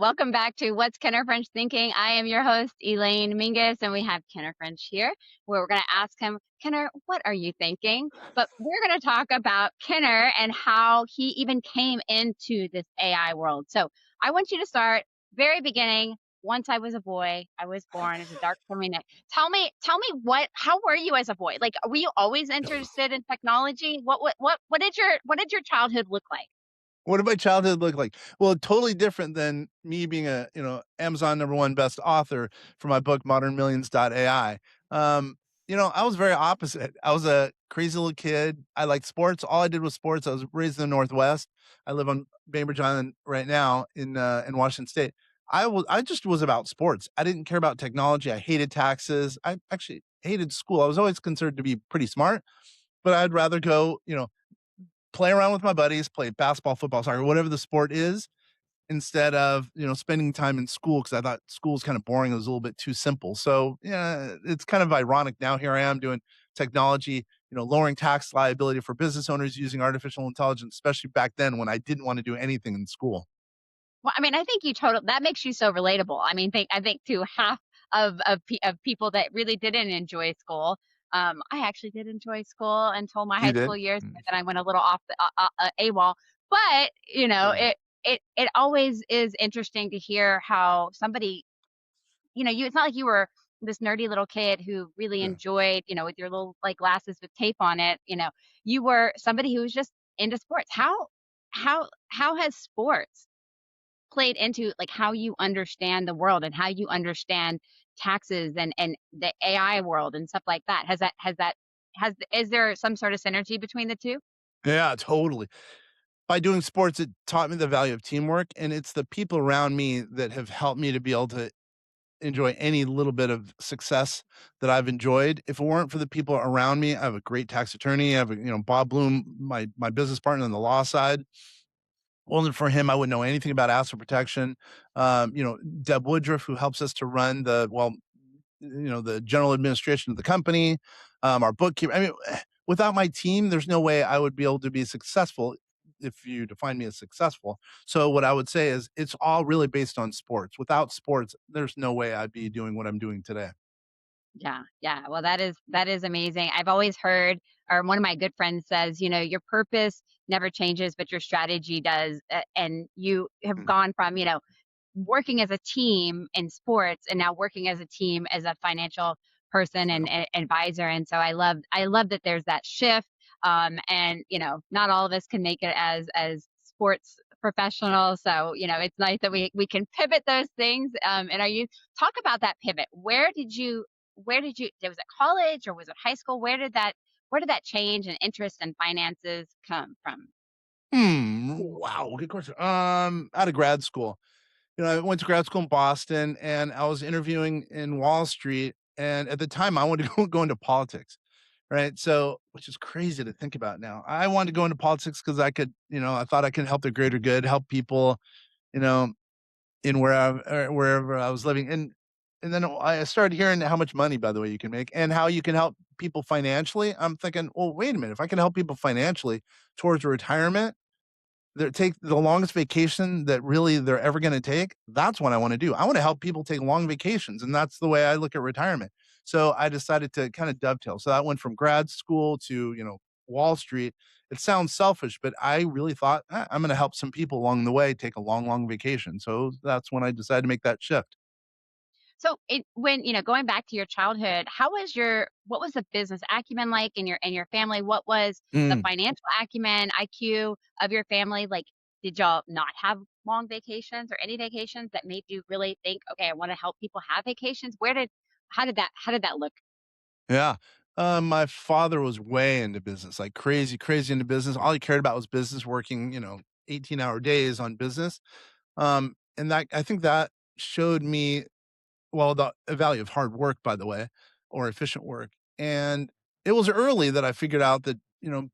Welcome back to What's Kenner French Thinking. I am your host, Elaine Mingus, and we have Kenner French here, where we're going to ask him, Kenner, what are you thinking? But we're going to talk about Kenner and how he even came into this AI world. So I want you to start very beginning. Once I was a boy, I was born as a dark swimming neck. Tell me how were you as a boy? Like, were you always interested in technology? What did your childhood look like? What did my childhood look like? Well, totally different than me being a, Amazon #1 best author for my book, ModernMillions.ai. I was very opposite. I was a crazy little kid. I liked sports. All I did was sports. I was raised in the Northwest. I live on Bainbridge Island right now in Washington State. I just was about sports. I didn't care about technology. I hated taxes. I actually hated school. I was always considered to be pretty smart, but I'd rather go, play around with my buddies, play basketball, football, soccer, whatever the sport is, instead of, spending time in school because I thought school was kind of boring. It was a little bit too simple. So, yeah, it's kind of ironic. Now here I am doing technology, lowering tax liability for business owners using artificial intelligence, especially back then when I didn't want to do anything in school. Well, I mean, I think that makes you so relatable. I think to half of people that really didn't enjoy school. I actually did enjoy school until my You high did? school years, Mm, and then I went a little off the AWOL. But yeah. it always is interesting to hear how somebody, it's not like you were this nerdy little kid who really Yeah. enjoyed, with your little like glasses with tape on it. You were somebody who was just into sports. How has sports played into, like, how you understand the world and how you understand taxes and the AI world and stuff like that? Has is there some sort of synergy between the 2? Yeah, totally. By doing sports, it taught me the value of teamwork, and it's the people around me that have helped me to be able to enjoy any little bit of success that I've enjoyed. If it weren't for the people around me, I have a great tax attorney. I have Bob Bloom, my business partner on the law side. Wasn't for him, I wouldn't know anything about asset protection. Deb Woodruff, who helps us to run the general administration of the company, our bookkeeper. I mean, without my team, there's no way I would be able to be successful if you define me as successful. So what I would say is it's all really based on sports. Without sports, there's no way I'd be doing what I'm doing today. Yeah, yeah. Well, that is amazing. I've always heard, or one of my good friends says, your purpose never changes, but your strategy does. And you have Mm. gone from, working as a team in sports and now working as a team as a financial person and advisor. And so I love that there's that shift. And not all of us can make it as sports professionals. So it's nice that we can pivot those things. And are you talk about that pivot? Where did you was it college or was it high school? Where did that change and interest in finances come from? Wow, good question. Out of grad school. I went to grad school in Boston and I was interviewing in Wall Street. And at the time, I wanted to go into politics. Right. So, which is crazy to think about now. I wanted to go into politics because I thought I could help the greater good, help people, you know, in wherever I was living. And then I started hearing how much money, by the way, you can make and how you can help people financially. I'm thinking, well, wait a minute. If I can help people financially towards retirement, they take the longest vacation that really they're ever gonna take, that's what I wanna do. I wanna help people take long vacations, and that's the way I look at retirement. So, I decided to kinda dovetail. So, I went from grad school to, Wall Street. It sounds selfish, but I really thought, I'm gonna help some people along the way take a long, long vacation." So, that's when I decided to make that shift. So when going back to your childhood, what was the business acumen like in your family? What was the Mm. financial acumen, IQ of your family? Like, did y'all not have long vacations or any vacations that made you really think, okay, I want to help people have vacations? How did that look? Yeah. My father was way into business, like crazy, crazy into business. All he cared about was business, working, 18-hour days on business. And that I think that showed me, well, the value of hard work, by the way, or efficient work. And it was early that I figured out that,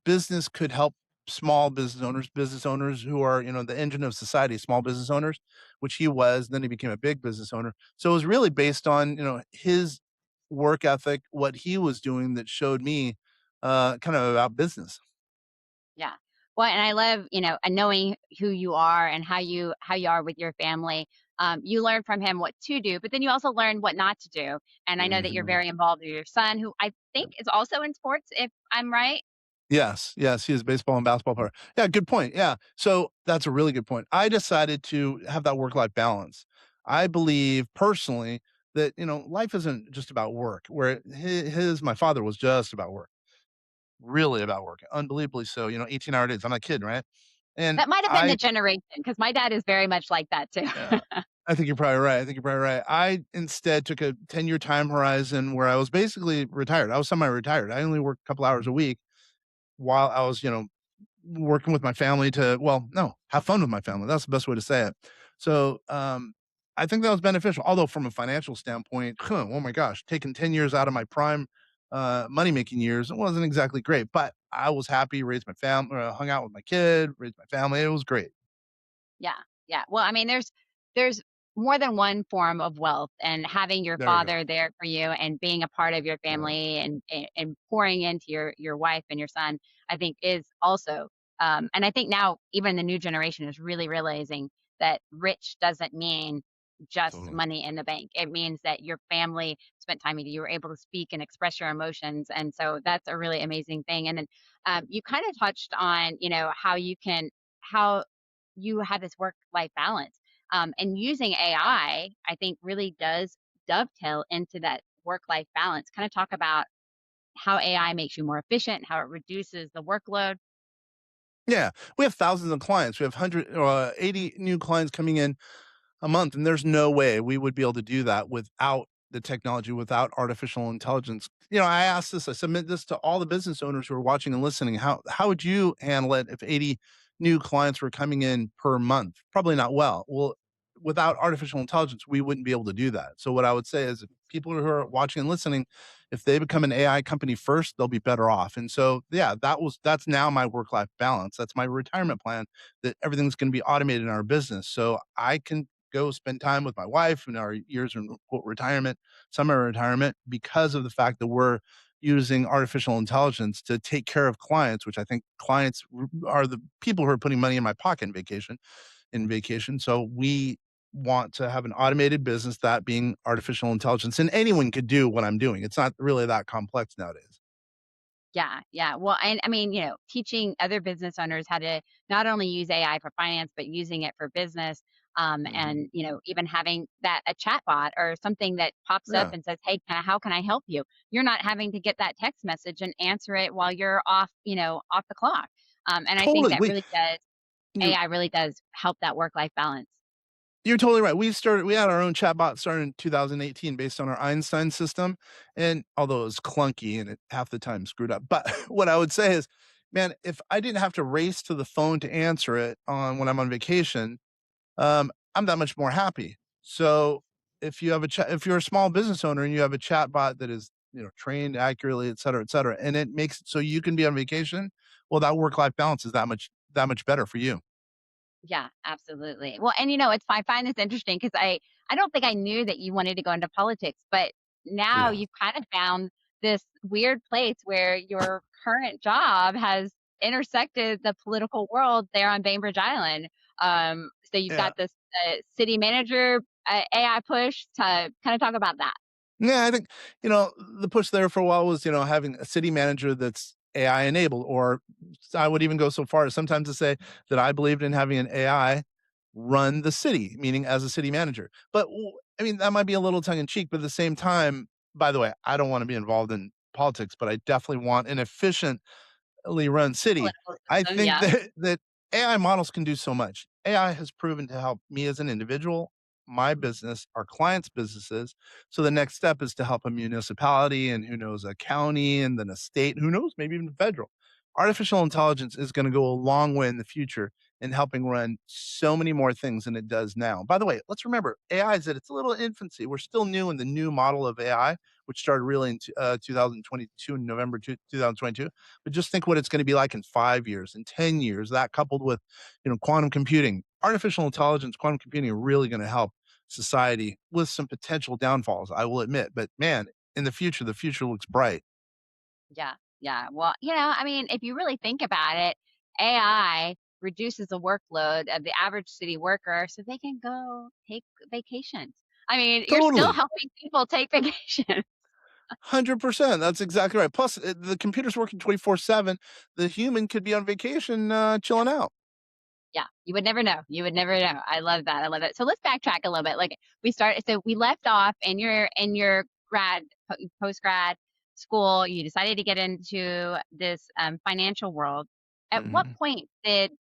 business could help small business owners who are, the engine of society, small business owners, which he was. Then he became a big business owner. So it was really based on, his work ethic, what he was doing that showed me kind of about business. Yeah. Well, and I love, knowing who you are and how you are with your family. You learn from him what to do, but then you also learn what not to do. And I know that you're Mhm. very involved with your son, who I think is also in sports, if I'm right. Yes, yes, he is a baseball and basketball player. Yeah, good point, yeah. So, that's a really good point. I decided to have that work-life balance. I believe personally that, life isn't just about work, where my father was just about work, really about work, unbelievably so, 18-hour days. I'm not kidding, right? And That might have been the I generation because my dad is very much like that too. yeah, I think you're probably right, I think you're probably right. I instead took a 10-year time horizon where I was basically retired. I was semi-retired. I only worked a couple hours a week while I was, working with my family to no, have fun with my family. That's the best way to say it. So, I think that was beneficial. Although from a financial standpoint, oh my gosh, taking 10 years out of my prime money making years, it wasn't exactly great. But I was happy, raised my family, hung out with my kid, raised my family. It was great. Yeah, yeah. Well, I mean, there's more than one form of wealth, and having your There you go. father there for you and being a part of your Yeah, family and pouring into your wife and your son, I think is also and I think now even the new generation is really realizing that rich doesn't mean just totally. money in the bank. It means that your family spent time with you, you were able to speak and express your emotions, and so that's a really amazing thing. And then you kind of touched on, how you can how you have this work life balance. And using I think, really does dovetail into that work life balance. Kind of talk about how AI makes you more efficient, how it reduces the workload. Yeah, we have thousands of clients. We have 80 new clients coming in a month, and there's no way we would be able to do that without the technology, without artificial intelligence. I submit this to all the business owners who are watching and listening. How would you handle it if 80 new clients were coming in per month? Probably not well. Well, without artificial intelligence, we wouldn't be able to do that. So what I would say is if people who are watching and listening, if they become an AI company first, they'll be better off. And so, yeah, that's now my work life balance. That's my retirement plan, that everything's going to be automated in our business. So I can go spend time with my wife in our years in quote retirement, summer retirement, because of the fact that we're using artificial intelligence to take care of clients, which I think clients are the people who are putting money in my pocket in vacation. So we want to have an automated business, that being artificial intelligence. And anyone could do what I'm doing. It's not really that complex nowadays. Yeah, yeah. Well, and I mean, teaching other business owners how to not only use AI for finance, but using it for business. Mhm. And even having that a chat bot or something that pops up Yeah, and says, "Hey, how can I help you?" You're not having to get that text message and answer it while you're off, off the clock. And I think totally. that really does You AI really does help that work life balance. You're totally right. We had our own chatbot started in 2018 based on our Einstein system, and although it was clunky and it half the time screwed up, but what I would say is, man, if I didn't have to race to the phone to answer it on when I'm on vacation, I'm that much more happy. So if you're a small business owner and you have a chatbot that is, trained accurately, et cetera, and it makes it so you can be on vacation, well, that work-life balance is that much better for you. Yeah, absolutely. Well, and I find this interesting because I don't think I knew that you wanted to go into politics, but now Yeah. you've kind of found this weird place where your current job has intersected the political world there on Bainbridge Island. So you've Yeah. got this city manager AI push to kind of talk about that. Yeah, I think, the push there for a while was, having a city manager that's AI enabled, or I would even go so far as sometimes to say that I believed in having an AI run the city, meaning as a city manager. But I mean, that might be a little tongue in cheek, but at the same time, by the way, I don't want to be involved in politics, but I definitely want an efficient run city. Political I system, think yeah. that AI models can do so much. AI has proven to help me as an individual, my business, our clients' businesses. So the next step is to help a municipality and who knows, a county and then a state, who knows, maybe even federal. Artificial intelligence is going to go a long way in the future in helping run so many more things than it does now. By the way, let's remember AI is at its little infancy. We're still new in the new model of AI, which started really in 2022, in November 2022. But just think what it's going to be like in 5 years, in 10 years, that coupled with, quantum computing, artificial intelligence, quantum computing are really going to help society with some potential downfalls, I will admit. But man, in the future looks bright. Yeah, yeah. Well, I mean, if you really think about it, AI reduces the workload of the average city worker so they can go take vacations. I mean, you're still Totally. helping people take vacations. 100%. That's exactly right. Plus, the computer's working 24/7. The human could be on vacation, chilling out. Yeah, you would never know. You would never know. I love that. I love it. So let's backtrack a little bit. Like we left off in your post grad school. You decided to get into this financial world. At what Mhm. point did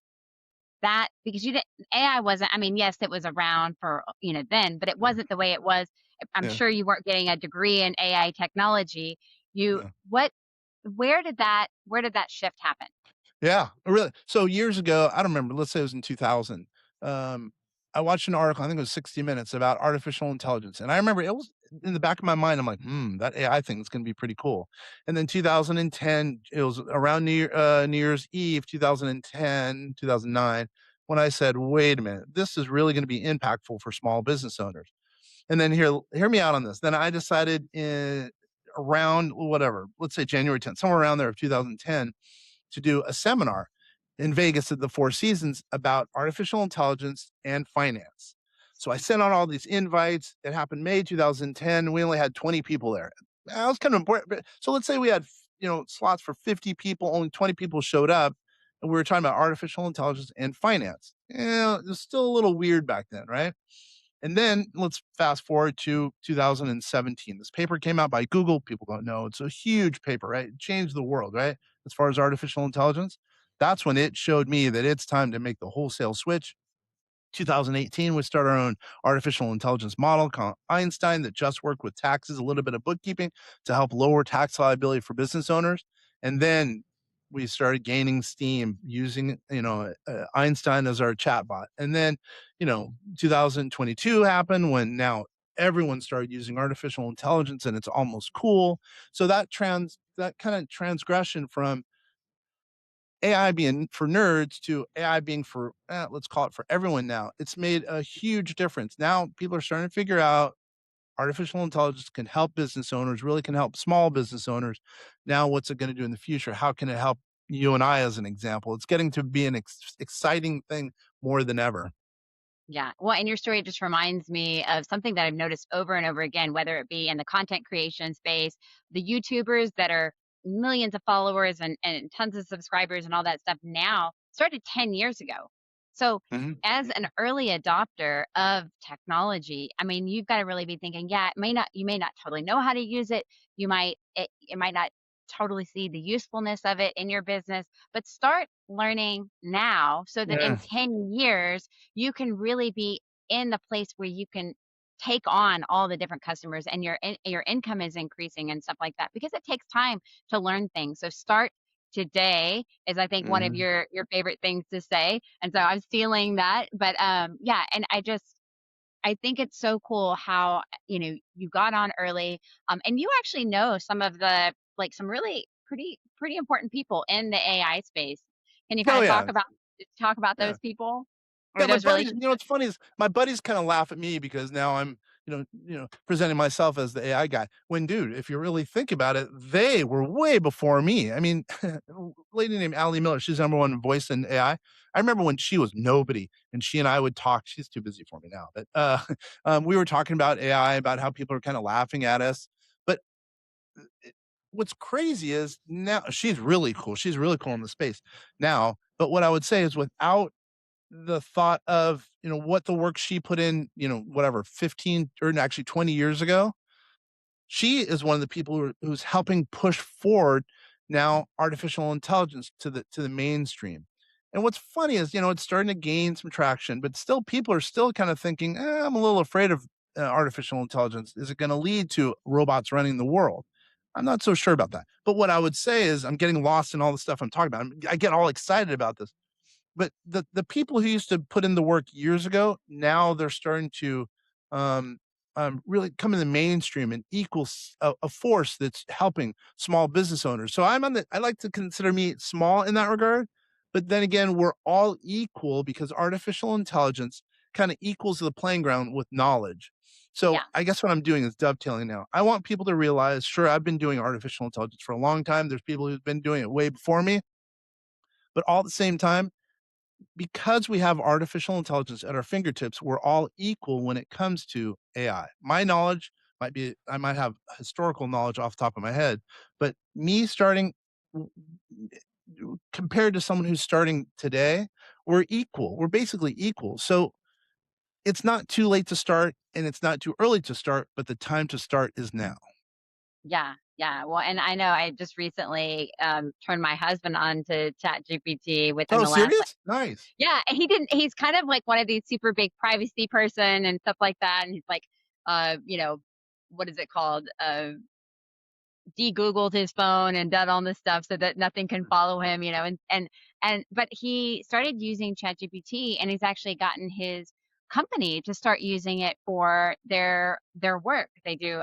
that, because you didn't, AI wasn't, I mean, yes, it was around for, then, but it Yeah, wasn't the way it was. I'm yeah, sure you weren't getting a degree in AI technology. You, yeah. what, where did that shift happen? Yeah, really. So years ago, I don't remember, let's say it was in 2000. Um, I watched an article, I think it was 60 Minutes about artificial intelligence. And I remember it was in the back of my mind, I'm like, that AI thing is going to be pretty cool. And then 2010, it was around New Year's Eve, 2010, 2009, when I said, wait a minute, this is really going to be impactful for small business owners. And then hear me out on this. Then I decided in around whatever, let's say January 10th, somewhere around there of 2010, to do a seminar in Vegas at the Four Seasons about artificial intelligence and finance. So I sent out all these invites. It happened May 2010. We only had 20 people there. That was kind of important. So let's say we had, slots for 50 people, only 20 people showed up, and we were talking about artificial intelligence and finance. Yeah, it was still a little weird back then, right? And then let's fast forward to 2017. This paper came out by Google. People don't know. It's a huge paper, right? It changed the world, right? As far as artificial intelligence. That's when it showed me that it's time to make the wholesale switch. 2018, we start our own artificial intelligence model called Einstein that just worked with taxes, a little bit of bookkeeping to help lower tax liability for business owners. And then we started gaining steam using, Einstein as our chatbot. And then, 2022 happened when now everyone started using artificial intelligence and it's almost cool. So that kind of transgression from AI being for nerds to AI being for, let's call it for everyone now. It's made a huge difference. Now people are starting to figure out artificial intelligence can help business owners, really can help small business owners. Now, what's it going to do in the future? How can it help you and I, as an example? It's getting to be an exciting thing more than ever. Yeah. Well, and your story just reminds me of something that I've noticed over and over again, whether it be in the content creation space, the YouTubers that are millions of followers and tons of subscribers and all that stuff now started 10 years ago. So, Mhm. as an early adopter of technology, I mean, you've got to really be thinking, yeah, you may not totally know how to use it. It might not totally see the usefulness of it in your business, but start learning now so that in Yeah. 10 years, you can really be in the place where you can take on all the different customers and your income is increasing and stuff like that because it takes time to learn things. So start today is I think one of Mhm. your favorite things to say. And so I'm stealing that. But yeah, and I think it's so cool how you got on early and you actually know some of the like some really pretty important people in the AI space. Can you kind Oh of yeah. talk about Yeah. those people or Yeah, my those buddies, relationships? what's funny is my buddies kinda laugh at me because now I'm, presenting myself as the AI guy. When, dude, if you really think about it, they were way before me. I mean, a lady named Allie Miller, she's number 1 voice in AI. I remember when she was nobody and she and I would talk. She's too busy for me now, but, we were talking about AI, about how people are kinda laughing at us. But it what's crazy is now she's really cool. She's really cool in the space now. But what I would say is without the thought of, what the work she put in, whatever, 15 or actually 20 years ago, she is one of the people who's helping push forward now artificial intelligence to the mainstream. And what's funny is, it's starting to gain some traction, but still people are still kind of thinking, I'm a little afraid of artificial intelligence. Is it going to lead to robots running the world? I'm not so sure about that. But what I would say is I'm getting lost in all the stuff I'm talking about. I get all excited about this, but the people who used to put in the work years ago, now they're starting to um, really come in the mainstream and equals a force that's helping small business owners. So I like to consider me small in that regard, but then again, we're all equal because artificial intelligence kind of equals the playing ground with knowledge. So Yeah. I guess what I'm doing is dovetailing now. I want people to realize, sure, I've been doing artificial intelligence for a long time. There's people who've been doing it way before me, but all at the same time because we have artificial intelligence at our fingertips, we're all equal when it comes to AI. My knowledge might be, I might have historical knowledge off the top of my head, but me starting compared to someone who's starting today, we're equal. We're basically equal. So it's not too late to start and it's not too early to start, but the time to start is now. Yeah, yeah. Well, and I know I just recently, turned my husband on to ChatGPT within Oh, the last, like, serious? Nice. yeah, and he's kind of like one of these super big privacy person and stuff like that, and he's like, you know, what is it called? De-Googled his phone and done all this stuff so that nothing can follow him, and but he started using ChatGPT, and he's actually gotten his company to start using it for their work. They do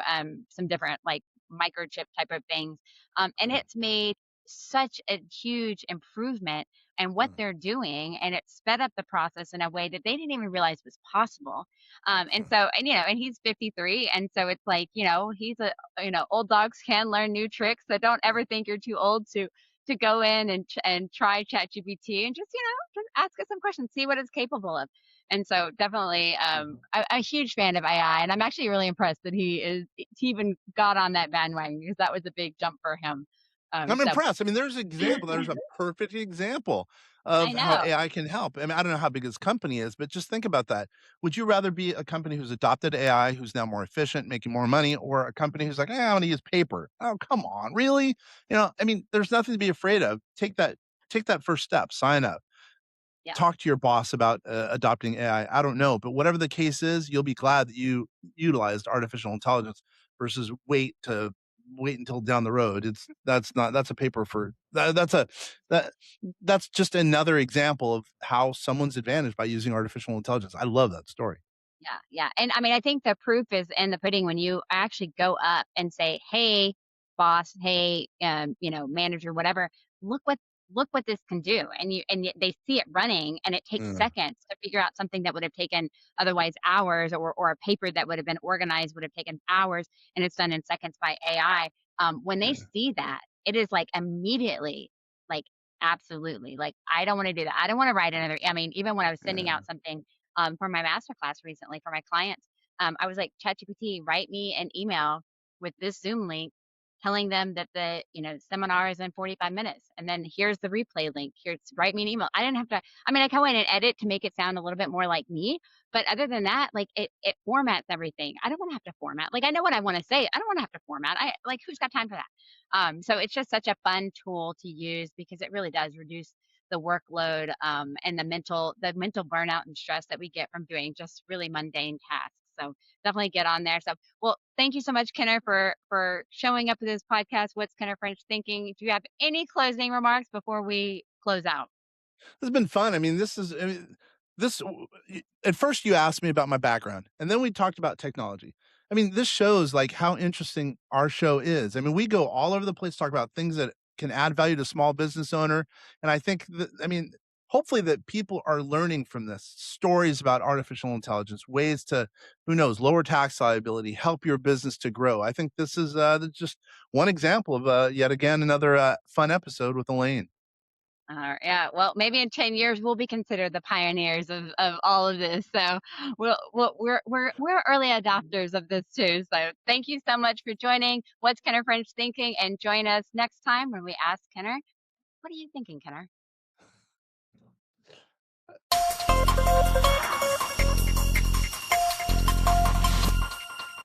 some different like microchip type of things. And Uh, it's made such a huge improvement in what uh, they're doing, and it sped up the process in a way that they didn't even realize was possible. And so, and and he's 53, and so it's like, he's a old dogs can learn new tricks. So don't ever think you're too old to go in and try ChatGPT and just ask it some questions, see what it's capable of. And so definitely a huge fan of AI, and I'm actually really impressed that he even got on that bandwagon because that was a big jump for him. I'm So impressed. I mean, there's an example. There's a perfect example I of how know. AI can help. I mean, I don't know how big his company is, but just think about that. Would you rather be a company who's adopted AI, who's now more efficient, making more money, or a company who's like, I want to use paper? Oh, come on, really? I mean, there's nothing to be afraid of. Take that first step. Sign up, Yeah. talk to your boss about adopting AI. I don't know, but whatever the case is, you'll be glad that you utilized artificial intelligence versus wait until down the road. That's a paper for that that's just another example of how someone's advantaged by using artificial intelligence. I love that story. Yeah, yeah, and I mean, I think the proof is in the pudding when you actually go up and say, "Hey, boss. Hey, manager, whatever. Look what look what this can do." They see it running, and it takes Mm, seconds to figure out something that would have taken otherwise hours, or a paper that would have been organized would have taken hours, and it's done in seconds by AI. When they yeah, see that, it is like immediately, like, absolutely, like, I don't want to do that. I don't want to write another. I mean, even when I was sending yeah, out something for my master class recently for my clients. I was like, ChatGPT, write me an email with this Zoom link telling them that the seminar is in 45 minutes, and then here's the replay link. Here's write me an email. I didn't have to. I mean, I go in and edit to make it sound a little bit more like me, but other than that, like it formats everything. I don't want to have to format. Like I know what I want to say. I don't want to have to format. I like who's got time for that? So it's just such a fun tool to use because it really does reduce the workload, and the mental burnout and stress that we get from doing just really mundane tasks. So definitely get on there. So, well, thank you so much, Kenner, for showing up to this podcast. What's Kenner French thinking? Do you have any closing remarks before we close out? it's been fun. I mean, this at first you asked me about my background, and then we talked about technology. I mean, this shows like how interesting our show is. I mean, we go all over the place, talk about things that can add value to small business owner, and I think that I mean, hopefully that people are learning from this stories about artificial intelligence, ways to who knows lower tax liability, help your business to grow. I think this is just one example of yet again another fun episode with Elaine. Yeah. Well, maybe in 10 years we'll be considered the pioneers of all of this. So we're early adopters of this too. So thank you so much for joining. What's Kenner French thinking? And join us next time when we ask Kenner, what are you thinking, Kenner?